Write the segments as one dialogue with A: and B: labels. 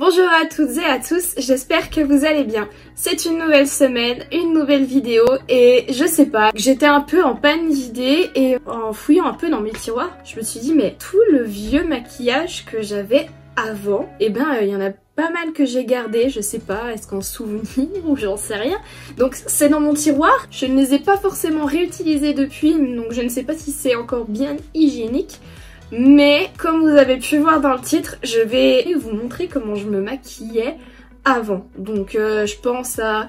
A: Bonjour à toutes et à tous, j'espère que vous allez bien. C'est une nouvelle semaine, une nouvelle vidéo et je sais pas, j'étais un peu en panne d'idées et en fouillant un peu dans mes tiroirs, je me suis dit mais tout le vieux maquillage que j'avais avant, il y en a pas mal que j'ai gardé, je sais pas, est-ce qu'en souvenir ou j'en sais rien. Donc c'est dans mon tiroir, je ne les ai pas forcément réutilisés depuis, donc je ne sais pas si c'est encore bien hygiénique. Mais comme vous avez pu voir dans le titre, je vais vous montrer comment je me maquillais avant. Donc je pense à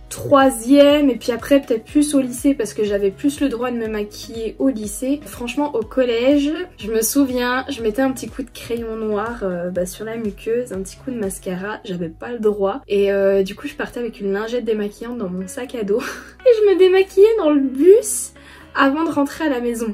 A: 3e et puis après peut-être plus au lycée parce que j'avais plus le droit de me maquiller au lycée. Franchement au collège, je me souviens, je mettais un petit coup de crayon noir sur la muqueuse, un petit coup de mascara, j'avais pas le droit. Et du coup je partais avec une lingette démaquillante dans mon sac à dos et je me démaquillais dans le bus avant de rentrer à la maison.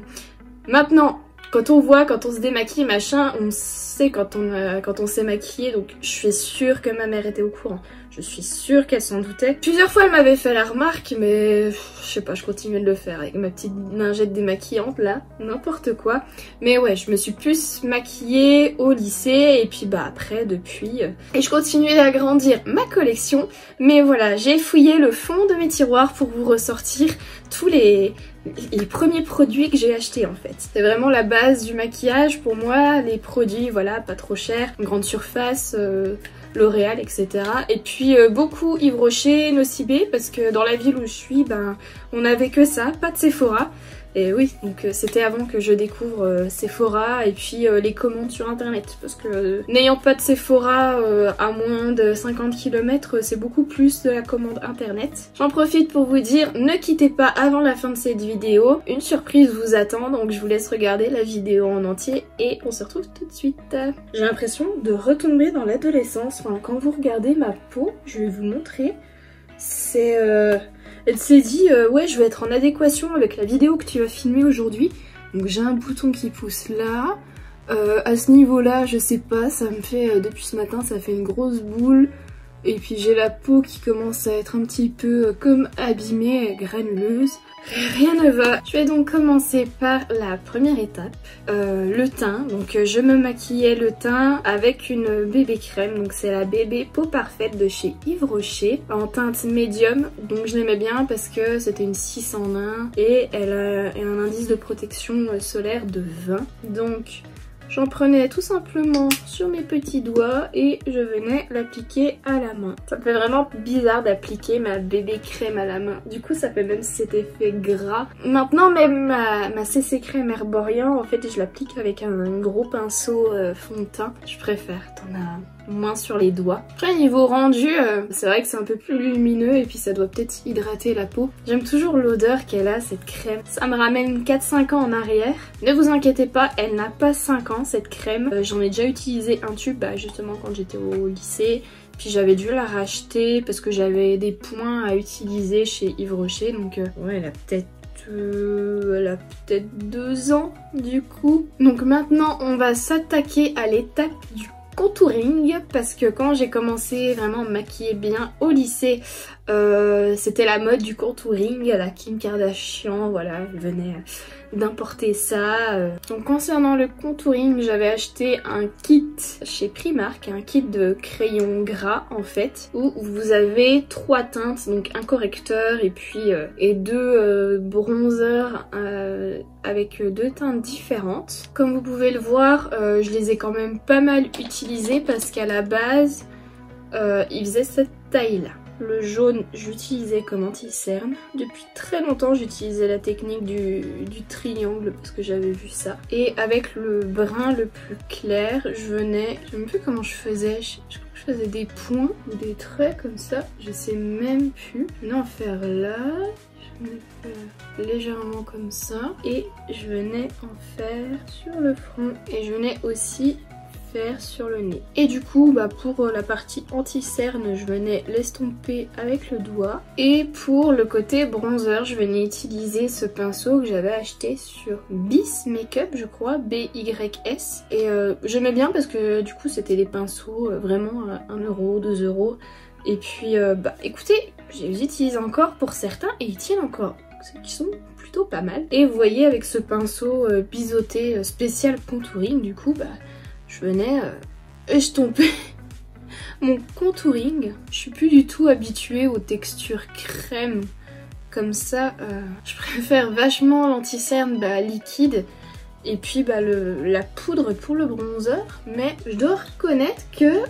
A: Maintenant, quand on se démaquille machin, on sait quand on s'est maquillé, donc je suis sûre que ma mère était au courant. Je suis sûre qu'elle s'en doutait. Plusieurs fois elle m'avait fait la remarque, mais je sais pas, je continuais de le faire avec ma petite lingette démaquillante là, n'importe quoi. Mais ouais, je me suis plus maquillée au lycée et puis après depuis. Et je continuais d'agrandir ma collection. Mais voilà, j'ai fouillé le fond de mes tiroirs pour vous ressortir tous les premiers produits que j'ai achetés en fait. C'est vraiment la base du maquillage pour moi, les produits voilà pas trop chers, grande surface, L'Oréal etc. Et puis beaucoup Yves Rocher, Nocibé parce que dans la ville où je suis on n'avait que ça, pas de Sephora. Et oui, donc c'était avant que je découvre Sephora et puis les commandes sur internet. Parce que n'ayant pas de Sephora à moins de 50 km, c'est beaucoup plus de la commande internet. J'en profite pour vous dire, ne quittez pas avant la fin de cette vidéo. Une surprise vous attend, donc je vous laisse regarder la vidéo en entier et on se retrouve tout de suite. J'ai l'impression de retomber dans l'adolescence. Enfin, quand vous regardez ma peau, je vais vous montrer. C'est... Elle s'est dit ouais je vais être en adéquation avec la vidéo que tu vas filmer aujourd'hui. Donc j'ai un bouton qui pousse là. À ce niveau là je sais pas, ça me fait depuis ce matin ça fait une grosse boule. Et puis j'ai la peau qui commence à être un petit peu comme abîmée, granuleuse. Rien ne va. Je vais donc commencer par la première étape, le teint. Donc je me maquillais le teint avec une bébé crème. Donc c'est la bébé peau parfaite de chez Yves Rocher en teinte médium. Donc je l'aimais bien parce que c'était une 6 en 1 et elle a un indice de protection solaire de 20. Donc j'en prenais tout simplement sur mes petits doigts et je venais l'appliquer à la main. Ça me fait vraiment bizarre d'appliquer ma bébé crème à la main. Du coup ça fait même cet effet gras. Maintenant même ma CC crème Herborian, en fait je l'applique avec un gros pinceau fond de teint. Je préfère, t'en as moins sur les doigts. Après niveau rendu, c'est vrai que c'est un peu plus lumineux et puis ça doit peut-être hydrater la peau. J'aime toujours l'odeur qu'elle a cette crème. Ça me ramène 4-5 ans en arrière. Ne vous inquiétez pas, elle n'a pas 5 ans cette crème. J'en ai déjà utilisé un tube justement quand j'étais au lycée. Puis j'avais dû la racheter parce que j'avais des points à utiliser chez Yves Rocher. Donc ouais, elle a peut-être 2 ans du coup. Donc maintenant on va s'attaquer à l'étape du contouring parce que quand j'ai commencé vraiment à me maquiller bien au lycée, c'était la mode du contouring, la Kim Kardashian, voilà, elle venait d'importer ça. Donc concernant le contouring, j'avais acheté un kit chez Primark, un kit de crayons gras en fait, où vous avez 3 teintes, donc un correcteur et puis 2 bronzers avec 2 teintes différentes. Comme vous pouvez le voir, je les ai quand même pas mal utilisés parce qu'à la base, ils faisaient cette taille là. Le jaune, j'utilisais comme anti-cerne. Depuis très longtemps, j'utilisais la technique du triangle parce que j'avais vu ça. Et avec le brun le plus clair, je venais... Je sais même plus comment je faisais. Je crois que je faisais des points ou des traits comme ça. Je sais même plus. Je venais en faire là. Je venais faire légèrement comme ça. Et je venais en faire sur le front. Et je venais aussi sur le nez. Et du coup pour la partie anti-cerne je venais l'estomper avec le doigt et pour le côté bronzer je venais utiliser ce pinceau que j'avais acheté sur Bis Makeup je crois, BYS, et j'aimais bien parce que du coup c'était des pinceaux vraiment à 1 €, 2 €, et puis écoutez, je les utilise encore pour certains et ils tiennent encore, ceux qui sont plutôt pas mal. Et vous voyez avec ce pinceau biseauté spécial contouring, du coup je venais estomper mon contouring. Je suis plus du tout habituée aux textures crème comme ça. Je préfère vachement l'anti-cerne liquide et puis la poudre pour le bronzer. Mais je dois reconnaître que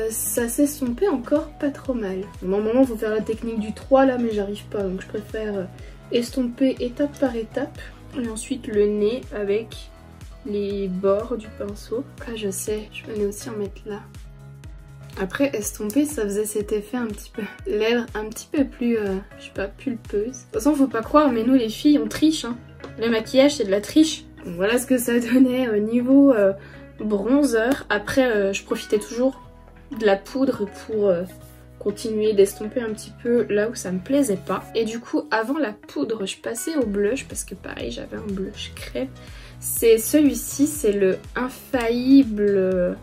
A: ça s'est estompé encore pas trop mal. Normalement il faut faire la technique du 3 là, mais j'arrive pas, donc je préfère estomper étape par étape. Et ensuite le nez avec les bords du pinceau. Ah je sais, je venais aussi en mettre là. Après estomper, ça faisait cet effet un petit peu lèvres un petit peu plus, je sais pas, pulpeuse. De toute façon faut pas croire, mais nous les filles on triche hein. Le maquillage c'est de la triche. Donc, voilà ce que ça donnait au niveau bronzer. Après je profitais toujours de la poudre pour continuer d'estomper un petit peu là où ça me plaisait pas. Et du coup avant la poudre je passais au blush parce que pareil j'avais un blush crème. C'est celui-ci, c'est le infaillible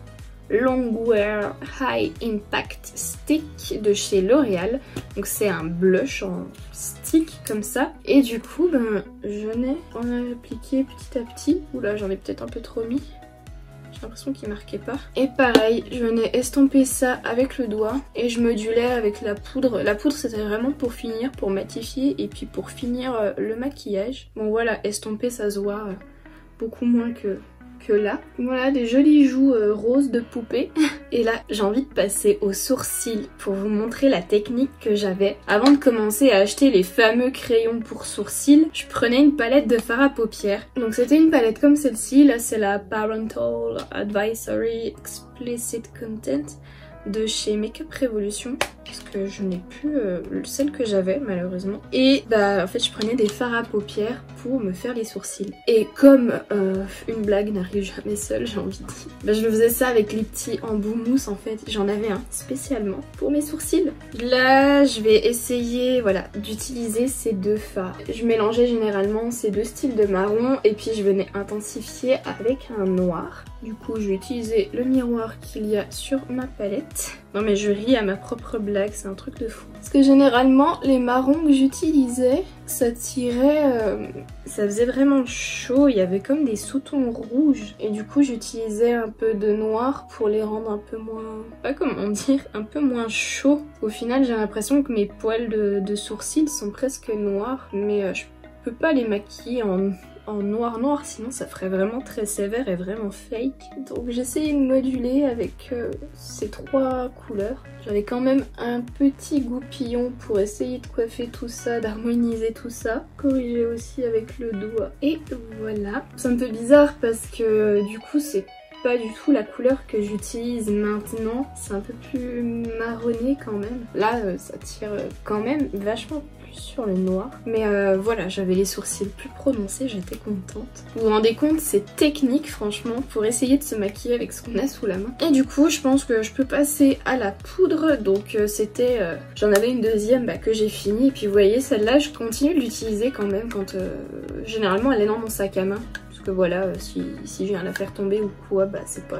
A: Longwear High Impact Stick de chez L'Oréal. Donc c'est un blush en stick comme ça. Et du coup je venais en appliquer petit à petit. Oula j'en ai peut-être un peu trop mis. J'ai l'impression qu'il marquait pas. Et pareil, je venais estomper ça avec le doigt et je modulais avec la poudre. La poudre c'était vraiment pour finir, pour matifier et puis pour finir le maquillage. Bon voilà, estomper ça se voit beaucoup moins que là. Voilà des jolies joues roses de poupée. Et là j'ai envie de passer aux sourcils pour vous montrer la technique que j'avais. Avant de commencer à acheter les fameux crayons pour sourcils, je prenais une palette de fard à paupières. Donc c'était une palette comme celle-ci, là c'est la Parental Advisory Explicit Content de chez Makeup Revolution, parce que je n'ai plus celle que j'avais malheureusement. Et en fait je prenais des fards à paupières pour me faire les sourcils. Et comme une blague n'arrive jamais seule, j'ai envie de dire, je faisais ça avec les petits embouts mousse en fait. J'en avais un spécialement pour mes sourcils. Là je vais essayer d'utiliser ces deux fards. Je mélangeais généralement ces deux styles de marron et puis je venais intensifier avec un noir. Du coup je vais utiliser le miroir qu'il y a sur ma palette. Non mais je ris à ma propre blague, c'est un truc de fou. Parce que généralement les marrons que j'utilisais, ça tirait, ça faisait vraiment chaud, il y avait comme des sous-tons rouges. Et du coup j'utilisais un peu de noir pour les rendre un peu moins, pas comment dire, un peu moins chaud. Au final j'ai l'impression que mes poils de sourcils sont presque noirs, mais je peux pas les maquiller en noir sinon ça ferait vraiment très sévère et vraiment fake. Donc j'ai essayé de moduler avec ces trois couleurs. J'avais quand même un petit goupillon pour essayer de coiffer tout ça, d'harmoniser tout ça. Corriger aussi avec le doigt. Et voilà. C'est un peu bizarre parce que du coup c'est pas du tout la couleur que j'utilise maintenant. C'est un peu plus marronné quand même. Là ça tire quand même vachement sur le noir, mais voilà, j'avais les sourcils plus prononcés, j'étais contente. Vous vous rendez compte, c'est technique franchement pour essayer de se maquiller avec ce qu'on a sous la main. Et du coup je pense que je peux passer à la poudre. Donc c'était, j'en avais une deuxième que j'ai fini, et puis vous voyez celle-là je continue de l'utiliser quand même quand généralement elle est dans mon sac à main, parce que voilà, si je viens la faire tomber ou quoi, c'est pas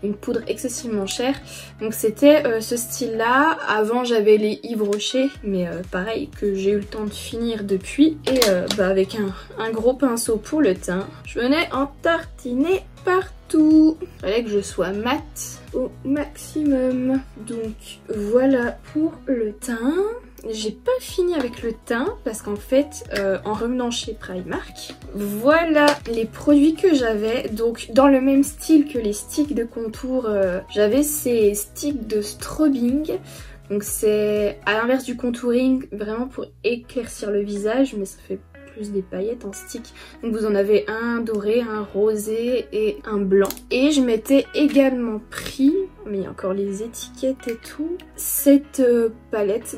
A: une poudre excessivement chère. Donc c'était ce style là. Avant j'avais les Yves Rocher, mais pareil que j'ai eu le temps de finir depuis. Et avec un gros pinceau pour le teint, je venais en tartiner partout. Il fallait que je sois mat au maximum. Donc voilà pour le teint. J'ai pas fini avec le teint parce qu'en fait en revenant chez Primark, voilà les produits que j'avais. Donc dans le même style que les sticks de contour, j'avais ces sticks de strobing. Donc c'est à l'inverse du contouring, vraiment pour éclaircir le visage, mais ça fait plus des paillettes en stick. Donc vous en avez un doré, un rosé et un blanc. Et je m'étais également pris, mais il y a encore les étiquettes et tout, cette palette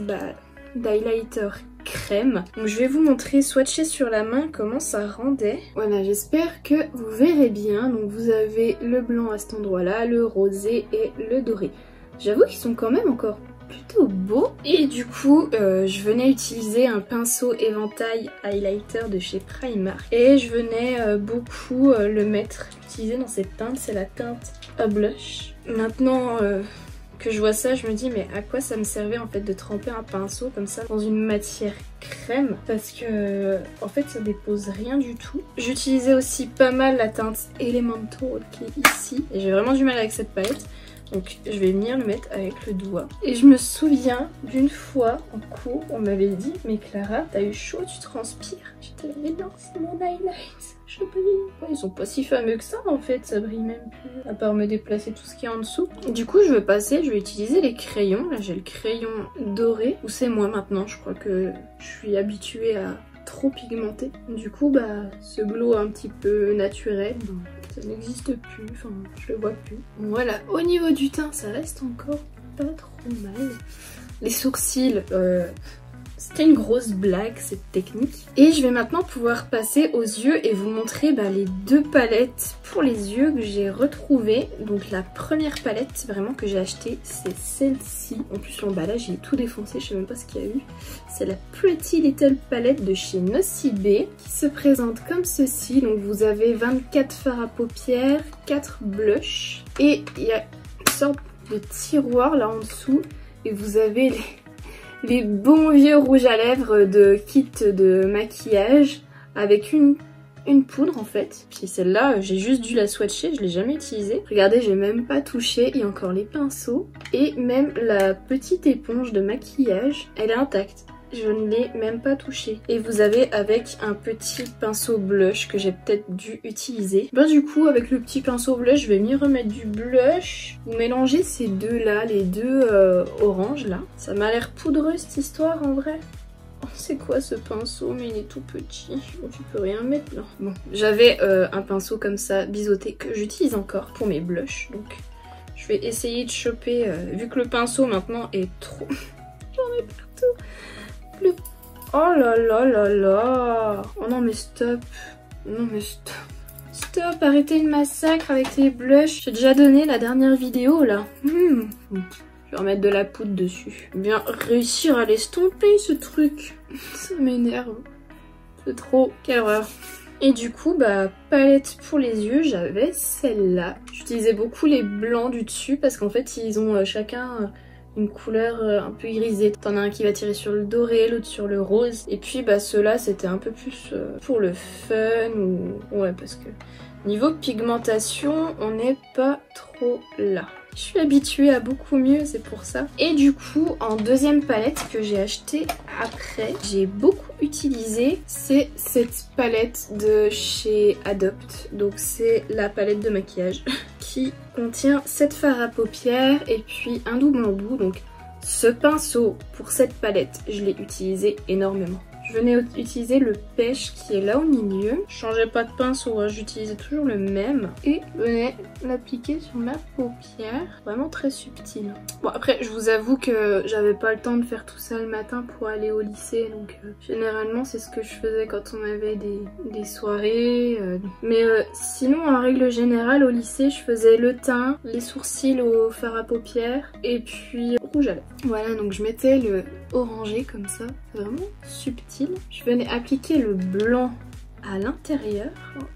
A: d'highlighter crème. Donc je vais vous montrer swatché sur la main comment ça rendait. Voilà, j'espère que vous verrez bien. Donc vous avez le blanc à cet endroit là, le rosé et le doré. J'avoue qu'ils sont quand même encore plutôt beaux. Et du coup je venais utiliser un pinceau éventail highlighter de chez Primark et je venais beaucoup le utiliser dans cette teinte. C'est la teinte à blush. Maintenant que je vois ça, je me dis mais à quoi ça me servait en fait de tremper un pinceau comme ça dans une matière crème, parce que en fait ça dépose rien du tout. J'utilisais aussi pas mal la teinte Elemental qui est ici et j'ai vraiment du mal avec cette palette. Donc je vais venir le mettre avec le doigt. Et je me souviens d'une fois en cours, on m'avait dit mais Clara, t'as eu chaud, tu transpires. J'étais là mais non, c'est mon highlight, je brille. Ils sont pas si fameux que ça en fait, ça brille même plus. À part me déplacer tout ce qui est en dessous. Du coup je vais passer, je vais utiliser les crayons. Là j'ai le crayon doré, ou c'est moi maintenant, je crois que je suis habituée à trop pigmenter. Du coup bah ce glow un petit peu naturel, ça n'existe plus, enfin je le vois plus. Voilà, au niveau du teint ça reste encore pas trop mal. Les sourcils, c'était une grosse blague cette technique. Et je vais maintenant pouvoir passer aux yeux et vous montrer les deux palettes pour les yeux que j'ai retrouvées. Donc la première palette vraiment que j'ai achetée, c'est celle-ci. En plus l'emballage il est tout défoncé, je sais même pas ce qu'il y a eu. C'est la Pretty Little palette de chez Nocibé qui se présente comme ceci. Donc vous avez 24 fards à paupières, 4 blushs et il y a une sorte de tiroir là en dessous et vous avez les bons vieux rouges à lèvres de kit de maquillage avec une poudre en fait. Puis celle-là, j'ai juste dû la swatcher, je l'ai jamais utilisée. Regardez, j'ai même pas touché, il y a encore les pinceaux. Et même la petite éponge de maquillage, elle est intacte. Je ne l'ai même pas touchée. Et vous avez avec un petit pinceau blush que j'ai peut-être dû utiliser. Du coup, avec le petit pinceau blush, je vais venir remettre du blush. Vous mélangez ces deux là, les deux oranges là. Ça m'a l'air poudreux cette histoire en vrai. Oh, c'est quoi ce pinceau? Mais il est tout petit. Oh, tu peux rien mettre là. Bon, j'avais un pinceau comme ça biseauté que j'utilise encore pour mes blushs. Donc je vais essayer de choper, vu que le pinceau maintenant est trop... J'en ai partout. Oh là là là là. Oh non mais stop. Non mais stop. Stop, arrêtez le massacre avec les blushs. J'ai déjà donné la dernière vidéo là. Je vais remettre de la poudre dessus. Bien réussir à l'estomper ce truc. Ça m'énerve. C'est trop. Quelle horreur. Et du coup, palette pour les yeux, j'avais celle-là. J'utilisais beaucoup les blancs du dessus parce qu'en fait, ils ont chacun... une couleur un peu irisée. T'en as un qui va tirer sur le doré, l'autre sur le rose. Et puis ceux-là c'était un peu plus pour le fun ou... Ouais, parce que niveau pigmentation, on n'est pas trop là. Je suis habituée à beaucoup mieux, c'est pour ça. Et du coup, en deuxième palette que j'ai achetée après, j'ai beaucoup utilisé, c'est cette palette de chez Adopt. Donc c'est la palette de maquillage qui contient 7 fards à paupières et puis un double embout. Donc ce pinceau pour cette palette, je l'ai utilisé énormément. Je venais utiliser le pêche qui est là au milieu. Je changeais pas de pinceau, hein, j'utilisais toujours le même. Et je venais l'appliquer sur ma paupière. Vraiment très subtil. Bon après je vous avoue que j'avais pas le temps de faire tout ça le matin pour aller au lycée. Donc généralement c'est ce que je faisais quand on avait des soirées. Mais sinon en règle générale au lycée je faisais le teint, les sourcils au fard à paupières et puis rouge à lèvres. Voilà donc je mettais le orangé comme ça. Vraiment subtil. Je venais appliquer le blanc à l'intérieur,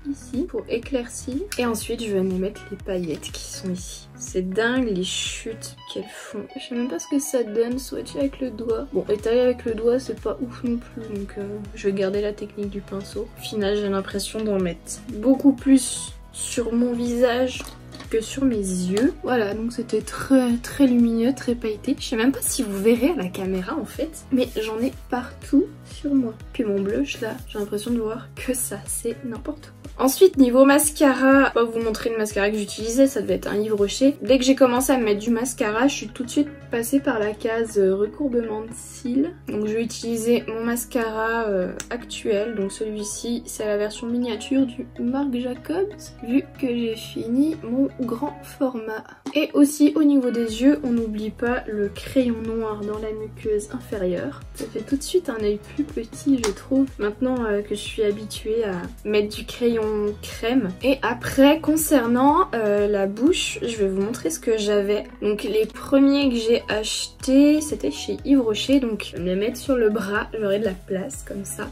A: ici, pour éclaircir. Et ensuite, je venais mettre les paillettes qui sont ici. C'est dingue les chutes qu'elles font. Je sais même pas ce que ça donne, swatcher avec le doigt. Bon, étaler avec le doigt, c'est pas ouf non plus, donc je vais garder la technique du pinceau. Au final, j'ai l'impression d'en mettre beaucoup plus sur mon visage que sur mes yeux. Voilà, donc c'était très lumineux, très pailleté. Je sais même pas si vous verrez à la caméra en fait, mais j'en ai partout sur moi. Puis mon blush là, j'ai l'impression de voir que ça, c'est n'importe quoi. Ensuite, niveau mascara, je vais pas vous montrer le mascara que j'utilisais, ça devait être un Yves Rocher. Dès que j'ai commencé à mettre du mascara, je suis tout de suite passée par la case recourbement de cils. Donc je vais utiliser mon mascara actuel, donc celui-ci, c'est la version miniature du Marc Jacobs, vu que j'ai fini mon grand format. Et aussi au niveau des yeux, on n'oublie pas le crayon noir dans la muqueuse inférieure. Ça fait tout de suite un œil plus petit, je trouve, maintenant que je suis habituée à mettre du crayon crème. Et après, concernant la bouche, je vais vous montrer ce que j'avais. Donc les premiers que j'ai achetés, c'était chez Yves Rocher, donc je vais me les mettre sur le bras, j'aurai de la place comme ça.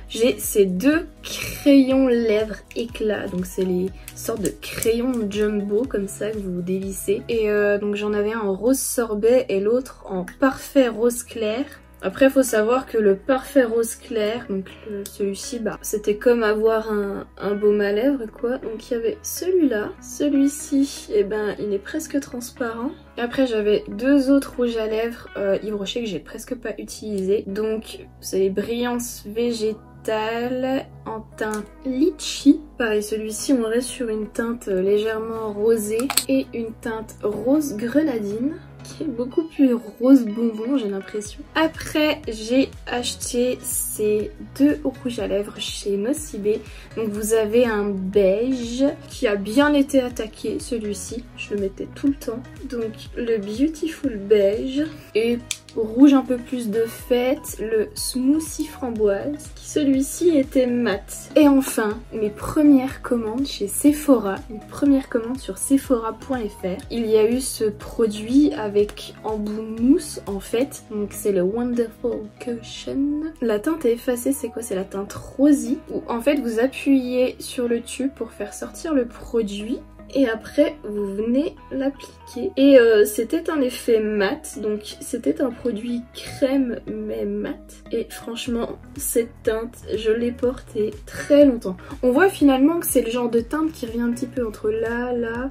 A: J'ai ces deux crayons lèvres éclat, donc c'est les sortes de crayons jumbo comme ça que vous dévissez. Et donc j'en avais un en rose sorbet et l'autre en parfait rose clair. Après faut savoir que le parfait rose clair, donc celui-ci, bah c'était comme avoir un baume à lèvres quoi. Donc il y avait celui-là, celui-ci, et ben il est presque transparent. Et après j'avais deux autres rouges à lèvres Yves Rocher que j'ai presque pas utilisé. Donc c'est les Brillance Végétale en teinte litchi. Pareil, celui-ci on reste sur une teinte légèrement rosée et une teinte rose grenadine qui est beaucoup plus rose bonbon, j'ai l'impression. Après j'ai acheté ces deux rouges à lèvres chez Nocibé. Donc vous avez un beige qui a bien été attaqué, celui-ci je le mettais tout le temps. Donc le Beautiful beige et rouge un peu plus de fête, le Smoothie framboise, qui celui-ci était mat. Et enfin, mes premières commandes chez Sephora, une première commande sur sephora.fr. Il y a eu ce produit avec embout mousse en fait, donc c'est le Wonderful Cushion. La teinte est effacée, c'est quoi? C'est la teinte rosy, où en fait vous appuyez sur le tube pour faire sortir le produit. Et après vous venez l'appliquer et c'était un effet mat, donc c'était un produit crème mais mat. Et franchement cette teinte je l'ai portée très longtemps. On voit finalement que c'est le genre de teinte qui revient un petit peu entre là, celui-là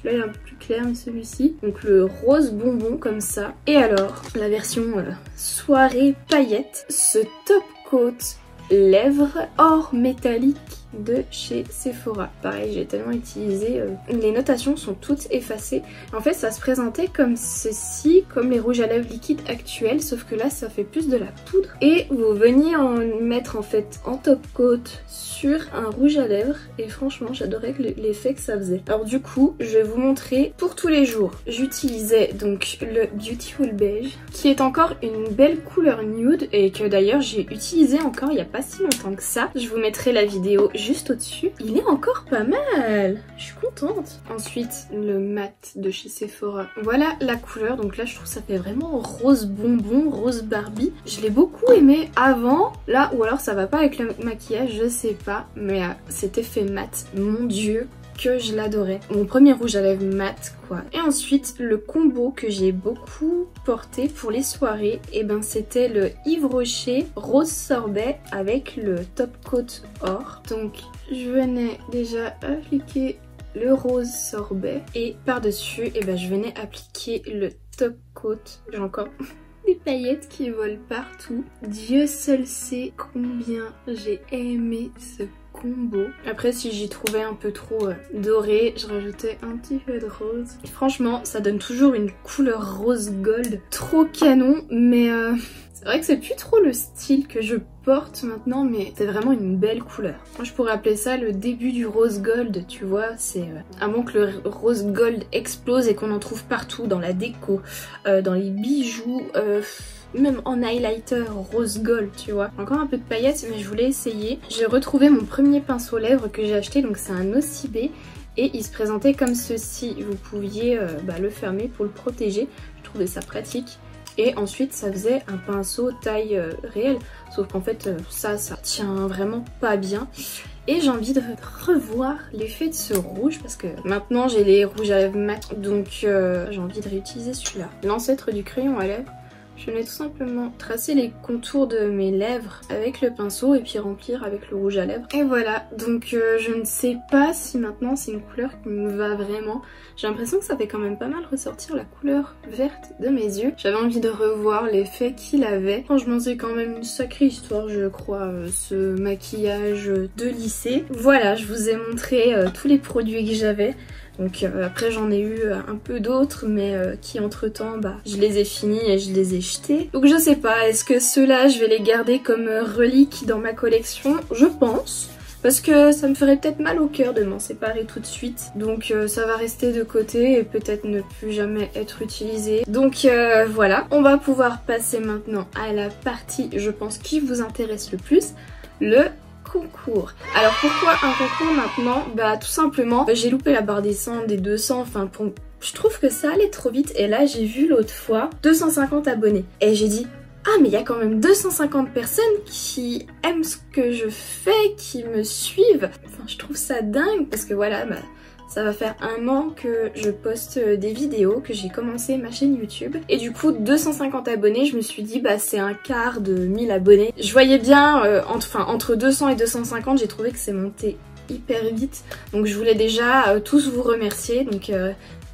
A: il est un peu plus clair mais celui-ci. Donc le rose bonbon comme ça. Et alors la version soirée paillette, ce top coat lèvres or métallique de chez Sephora. Pareil, j'ai tellement utilisé, les notations sont toutes effacées. En fait ça se présentait comme ceci, comme les rouges à lèvres liquides actuels, sauf que là ça fait plus de la poudre. Et vous veniez en mettre en fait en top coat sur un rouge à lèvres et franchement j'adorais l'effet que ça faisait. Alors du coup je vais vous montrer pour tous les jours. J'utilisais donc le Beautiful beige qui est encore une belle couleur nude et que d'ailleurs j'ai utilisé encore il n'y a pas si longtemps que ça. Je vous mettrai la vidéo juste au-dessus. Il est encore pas mal, je suis contente. Ensuite le mat de chez Sephora. Voilà la couleur, donc là je trouve que ça fait vraiment rose bonbon, rose Barbie. Je l'ai beaucoup aimé avant, là ou alors ça va pas avec le maquillage, je sais pas, mais cet effet mat, mon dieu que je l'adorais. Mon premier rouge à lèvres mat quoi. Et ensuite le combo que j'ai beaucoup porté pour les soirées, et ben c'était le Yves Rocher rose sorbet avec le top coat or. Donc je venais déjà appliquer le rose sorbet et par dessus et ben je venais appliquer le top coat. J'ai encore des paillettes qui volent partout. Dieu seul sait combien j'ai aimé ce combo. Après si j'y trouvais un peu trop doré, je rajoutais un petit peu de rose. Et franchement ça donne toujours une couleur rose gold trop canon, mais c'est vrai que c'est plus trop le style que je porte maintenant, mais c'est vraiment une belle couleur. Moi je pourrais appeler ça le début du rose gold, tu vois, c'est avant que le rose gold explose et qu'on en trouve partout, dans la déco, dans les bijoux, même en highlighter rose gold, tu vois. Encore un peu de paillettes mais je voulais essayer. J'ai retrouvé mon premier pinceau lèvres que j'ai acheté, donc c'est un Nocibé et il se présentait comme ceci. Vous pouviez le fermer pour le protéger, je trouvais ça pratique. Et ensuite ça faisait un pinceau taille réelle, sauf qu'en fait ça tient vraiment pas bien. Et j'ai envie de revoir l'effet de ce rouge parce que maintenant j'ai les rouges à lèvres mat, donc j'ai envie de réutiliser celui-là. L'ancêtre du crayon à lèvres. Je venais tout simplement tracer les contours de mes lèvres avec le pinceau et puis remplir avec le rouge à lèvres. Et voilà, donc je ne sais pas si maintenant c'est une couleur qui me va vraiment. J'ai l'impression que ça fait quand même pas mal ressortir la couleur verte de mes yeux. J'avais envie de revoir l'effet qu'il avait. Franchement c'est quand même une sacrée histoire je crois, ce maquillage de lycée. Voilà, je vous ai montré tous les produits que j'avais. Donc après j'en ai eu un peu d'autres mais qui entre temps je les ai finis et je les ai jetés. Donc je sais pas, est-ce que ceux-là je vais les garder comme reliques dans ma collection? Je pense. Parce que ça me ferait peut-être mal au cœur de m'en séparer tout de suite. Donc ça va rester de côté et peut-être ne plus jamais être utilisé. Donc voilà, on va pouvoir passer maintenant à la partie je pense qui vous intéresse le plus, le concours. Alors pourquoi un concours maintenant? Bah tout simplement, j'ai loupé la barre des 100, des 200, enfin je trouve que ça allait trop vite et là j'ai vu l'autre fois 250 abonnés et j'ai dit ah mais il y a quand même 250 personnes qui aiment ce que je fais, qui me suivent. Enfin je trouve ça dingue parce que voilà Ça va faire un an que je poste des vidéos, que j'ai commencé ma chaîne YouTube. Et du coup 250 abonnés, je me suis dit bah c'est un quart de 1000 abonnés. Je voyais bien, entre 200 et 250, j'ai trouvé que c'est monté hyper vite. Donc je voulais déjà tous vous remercier. Donc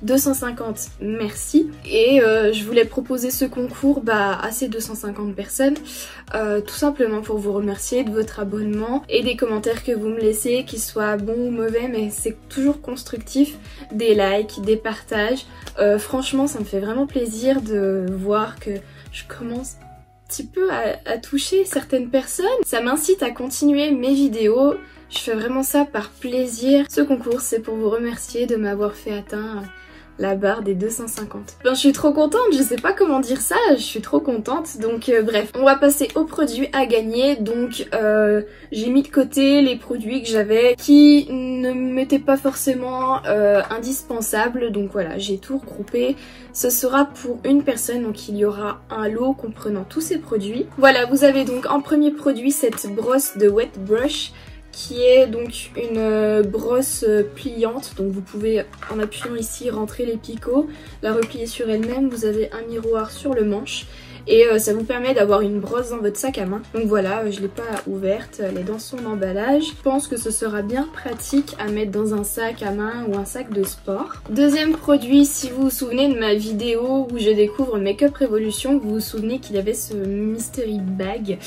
A: 250 merci. Et je voulais proposer ce concours à ces 250 personnes tout simplement pour vous remercier de votre abonnement et des commentaires que vous me laissez, qu'ils soient bons ou mauvais, mais c'est toujours constructif, des likes, des partages. Franchement ça me fait vraiment plaisir de voir que je commence un petit peu à toucher certaines personnes. Ça m'incite à continuer mes vidéos. Je fais vraiment ça par plaisir. Ce concours c'est pour vous remercier de m'avoir fait atteindre la barre des 250. Ben, je suis trop contente, je sais pas comment dire ça, je suis trop contente. Donc bref, on va passer aux produits à gagner. Donc j'ai mis de côté les produits que j'avais qui ne m'étaient pas forcément indispensables. Donc voilà, j'ai tout regroupé. Ce sera pour une personne, donc il y aura un lot comprenant tous ces produits. Voilà, vous avez donc en premier produit cette brosse de Wet Brush, qui est donc une brosse pliante. Donc vous pouvez, en appuyant ici, rentrer les picots, la replier sur elle-même. Vous avez un miroir sur le manche et ça vous permet d'avoir une brosse dans votre sac à main. Donc voilà, je l'ai pas ouverte, elle est dans son emballage. Je pense que ce sera bien pratique à mettre dans un sac à main ou un sac de sport. Deuxième produit, si vous vous souvenez de ma vidéo où je découvre Make-up Revolution, vous vous souvenez qu'il y avait ce mystery bag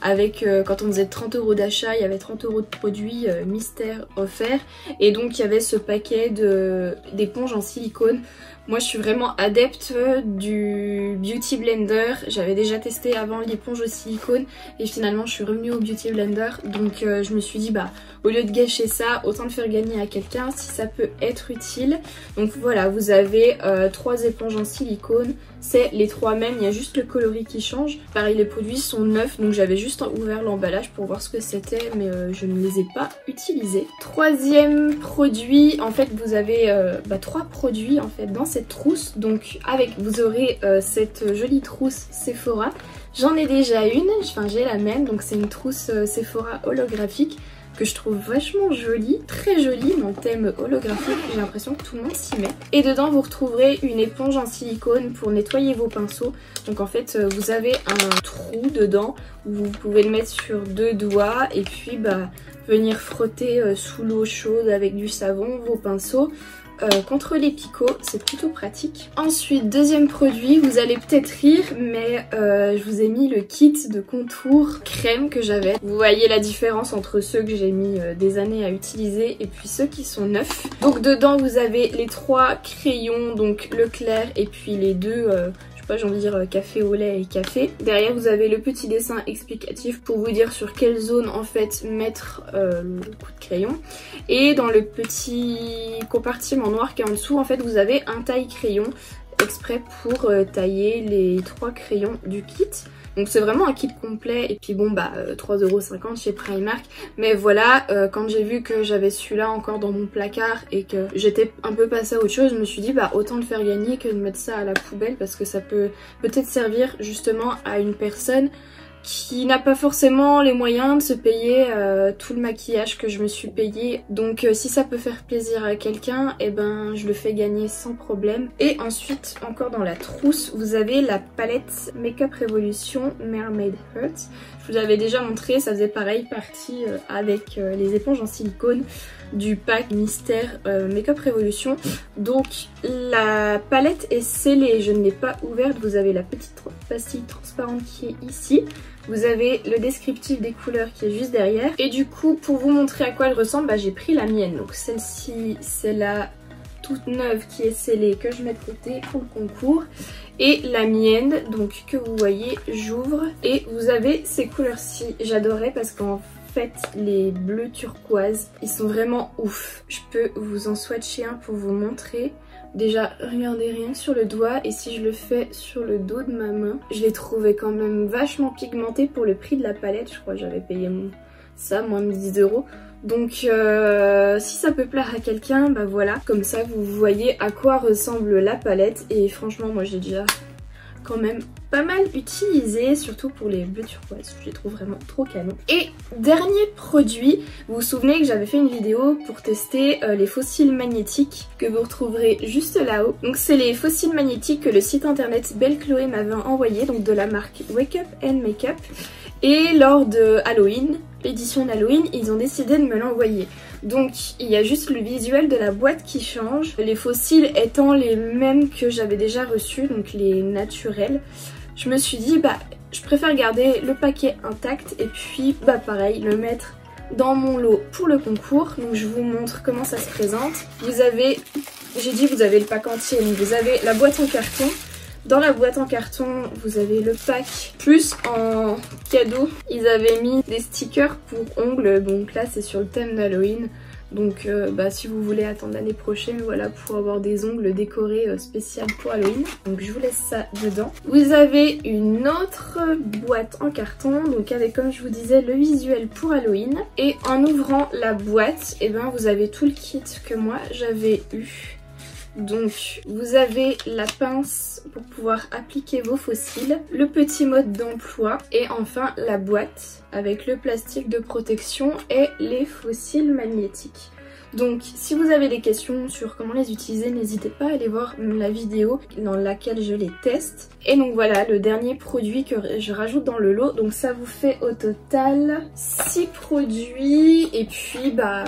A: avec, quand on faisait 30 € d'achat, il y avait 30 € de produits mystère offerts. Et donc il y avait ce paquet d'éponges en silicone. Moi je suis vraiment adepte du Beauty Blender. J'avais déjà testé avant l'éponge au silicone et finalement je suis revenue au Beauty Blender. Donc je me suis dit bah au lieu de gâcher ça, autant le faire gagner à quelqu'un si ça peut être utile. Donc voilà, vous avez 3 éponges en silicone. C'est les 3 mêmes, il y a juste le coloris qui change. Pareil, les produits sont neufs, donc j'avais juste ouvert l'emballage pour voir ce que c'était, mais je ne les ai pas utilisés. Troisième produit, en fait vous avez 3 produits en fait dans cette trousse. Donc vous aurez cette jolie trousse Sephora. J'en ai déjà une, enfin j'ai la même, donc c'est une trousse Sephora holographique que je trouve vachement jolie, très jolie, dans le thème holographique, j'ai l'impression que tout le monde s'y met. Et dedans vous retrouverez une éponge en silicone pour nettoyer vos pinceaux. Donc en fait vous avez un trou dedans où vous pouvez le mettre sur 2 doigts et puis venir frotter sous l'eau chaude avec du savon vos pinceaux. Contre les picots, c'est plutôt pratique. Ensuite, deuxième produit, vous allez peut-être rire, mais je vous ai mis le kit de contour crème que j'avais. Vous voyez la différence entre ceux que j'ai mis des années à utiliser et puis ceux qui sont neufs. Donc dedans, vous avez les 3 crayons, donc le clair et puis les 2... j'ai envie de dire café au lait et café. Derrière vous avez le petit dessin explicatif pour vous dire sur quelle zone en fait mettre le coup de crayon. Et dans le petit compartiment noir qui est en dessous, en fait vous avez un taille crayon exprès pour tailler les 3 crayons du kit. Donc c'est vraiment un kit complet et puis bon 3,50 € chez Primark. Mais voilà, quand j'ai vu que j'avais celui-là encore dans mon placard et que j'étais un peu passée à autre chose, je me suis dit autant le faire gagner que de mettre ça à la poubelle parce que ça peut peut-être servir justement à une personne qui n'a pas forcément les moyens de se payer tout le maquillage que je me suis payé. Donc si ça peut faire plaisir à quelqu'un, et je le fais gagner sans problème. Et ensuite, encore dans la trousse, vous avez la palette Make-up Revolution Mermaid Heart. Je vous avais déjà montré, ça faisait pareil partie avec les éponges en silicone du pack mystère Make-up Revolution. Donc la palette est scellée, je ne l'ai pas ouverte. Vous avez la petite pastille transparente qui est ici. Vous avez le descriptif des couleurs qui est juste derrière. Et du coup, pour vous montrer à quoi elle ressemble, j'ai pris la mienne. Donc celle-ci, c'est la toute neuve qui est scellée que je mets de côté pour le concours. Et la mienne, donc que vous voyez, j'ouvre. Et vous avez ces couleurs-ci. J'adorais parce qu'en fait, les bleus turquoise, ils sont vraiment ouf. Je peux vous en swatcher un pour vous montrer. Déjà, regardez rien que sur le doigt et si je le fais sur le dos de ma main, je l'ai trouvé quand même vachement pigmenté pour le prix de la palette. Je crois que j'avais payé ça moins de 10 €. Donc si ça peut plaire à quelqu'un, voilà, comme ça vous voyez à quoi ressemble la palette et franchement moi j'ai déjà quand même pas mal utilisé, surtout pour les bleus turquoise, je les trouve vraiment trop canon. Et dernier produit, vous vous souvenez que j'avais fait une vidéo pour tester les fossiles magnétiques que vous retrouverez juste là-haut. Donc c'est les fossiles magnétiques que le site internet Belle Chloé m'avait envoyé, donc de la marque Wake Up and Makeup. Et lors de Halloween, l'édition d'Halloween, ils ont décidé de me l'envoyer. Donc il y a juste le visuel de la boîte qui change, les fossiles étant les mêmes que j'avais déjà reçus, donc les naturels. Je me suis dit bah je préfère garder le paquet intact et puis bah pareil le mettre dans mon lot pour le concours. Donc je vous montre comment ça se présente. Vous avez, j'ai dit vous avez le pack entier, donc vous avez la boîte en carton. Dans la boîte en carton, vous avez le pack, plus en cadeau, ils avaient mis des stickers pour ongles, donc là c'est sur le thème d'Halloween. Donc bah, si vous voulez attendre l'année prochaine, voilà, pour avoir des ongles décorés spécial pour Halloween. Donc je vous laisse ça dedans. Vous avez une autre boîte en carton, donc avec, comme je vous disais, le visuel pour Halloween. Et en ouvrant la boîte, et ben vous avez tout le kit que moi j'avais eu. Donc vous avez la pince pour pouvoir appliquer vos fossiles, le petit mode d'emploi et enfin la boîte avec le plastique de protection et les fossiles magnétiques. Donc si vous avez des questions sur comment les utiliser, n'hésitez pas à aller voir la vidéo dans laquelle je les teste. Et donc voilà le dernier produit que je rajoute dans le lot. Donc ça vous fait au total 6 produits et puis bah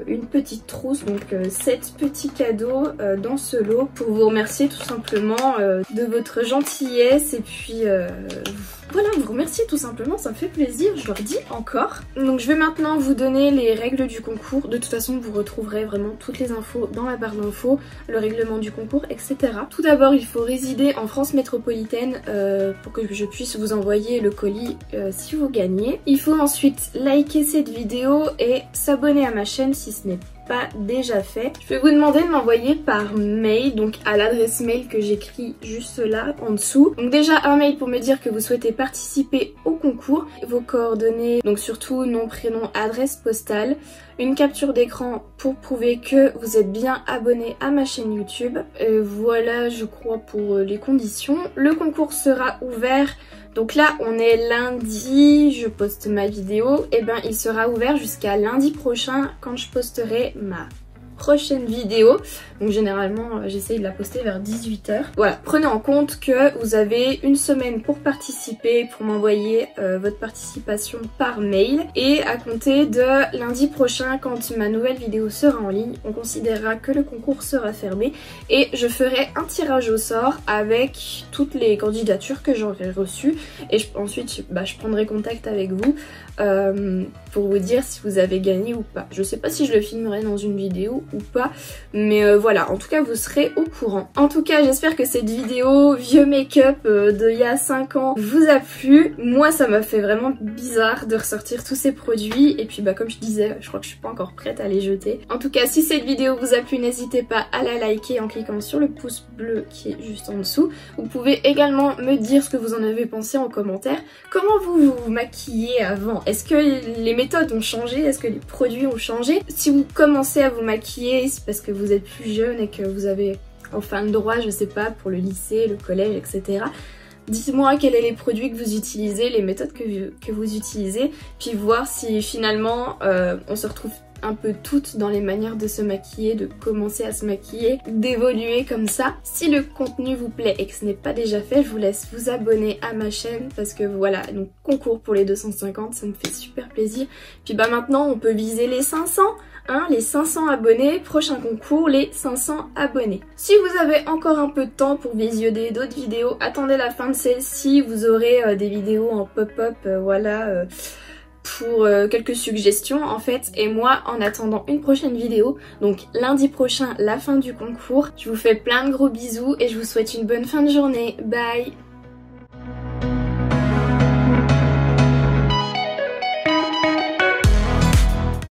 A: une petite trousse, donc 7 petits cadeaux dans ce lot pour vous remercier tout simplement de votre gentillesse et puis voilà, vous remercier tout simplement, ça me fait plaisir, je leur dis encore. Donc je vais maintenant vous donner les règles du concours. De toute façon, vous retrouverez vraiment toutes les infos dans la barre d'infos, le règlement du concours, etc. Tout d'abord, il faut résider en France métropolitaine pour que je puisse vous envoyer le colis si vous gagnez. Il faut ensuite liker cette vidéo et s'abonner à ma chaîne si ce n'est pas déjà fait. Je vais vous demander de m'envoyer par mail, donc à l'adresse mail que j'écris juste là en dessous. Donc déjà un mail pour me dire que vous souhaitez participer au concours, vos coordonnées, donc surtout nom, prénom, adresse postale, une capture d'écran pour prouver que vous êtes bien abonné à ma chaîne YouTube. Voilà je crois pour les conditions. Le concours sera ouvert, donc là on est lundi, je poste ma vidéo, et ben il sera ouvert jusqu'à lundi prochain quand je posterai ma prochaine vidéo. Donc généralement j'essaye de la poster vers 18 h. Voilà, prenez en compte que vous avez une semaine pour participer, pour m'envoyer votre participation par mail. Et à compter de lundi prochain, quand ma nouvelle vidéo sera en ligne, on considérera que le concours sera fermé et je ferai un tirage au sort avec toutes les candidatures que j'aurai reçues. Et ensuite bah, je prendrai contact avec vous pour vous dire si vous avez gagné ou pas. Je sais pas si je le filmerai dans une vidéo ou pas, mais voilà, en tout cas vous serez au courant. En tout cas j'espère que cette vidéo vieux make-up d'il y a 5 ans vous a plu. Moi ça m'a fait vraiment bizarre de ressortir tous ces produits et puis bah comme je disais, je crois que je suis pas encore prête à les jeter. En tout cas si cette vidéo vous a plu, n'hésitez pas à la liker en cliquant sur le pouce bleu qui est juste en dessous. Vous pouvez également me dire ce que vous en avez pensé en commentaire. Comment vous vous maquillez avant? Est-ce que les méthodes ont changé? Est-ce que les produits ont changé? Si vous commencez à vous maquiller, c'est parce que vous êtes plus jeune et que vous avez en fin de droit, je sais pas, pour le lycée, le collège, etc. Dites-moi quels sont les produits que vous utilisez, les méthodes que vous utilisez, puis voir si finalement on se retrouve un peu toutes dans les manières de se maquiller, de commencer à se maquiller, d'évoluer comme ça. Si le contenu vous plaît et que ce n'est pas déjà fait, je vous laisse vous abonner à ma chaîne parce que voilà, donc concours pour les 250, ça me fait super plaisir. Puis bah maintenant on peut viser les 500, hein, les 500 abonnés, prochain concours, les 500 abonnés. Si vous avez encore un peu de temps pour visionner d'autres vidéos, attendez la fin de celle-ci, vous aurez des vidéos en pop-up, voilà, pour quelques suggestions en fait. Et moi en attendant une prochaine vidéo, donc lundi prochain la fin du concours, je vous fais plein de gros bisous et je vous souhaite une bonne fin de journée. Bye.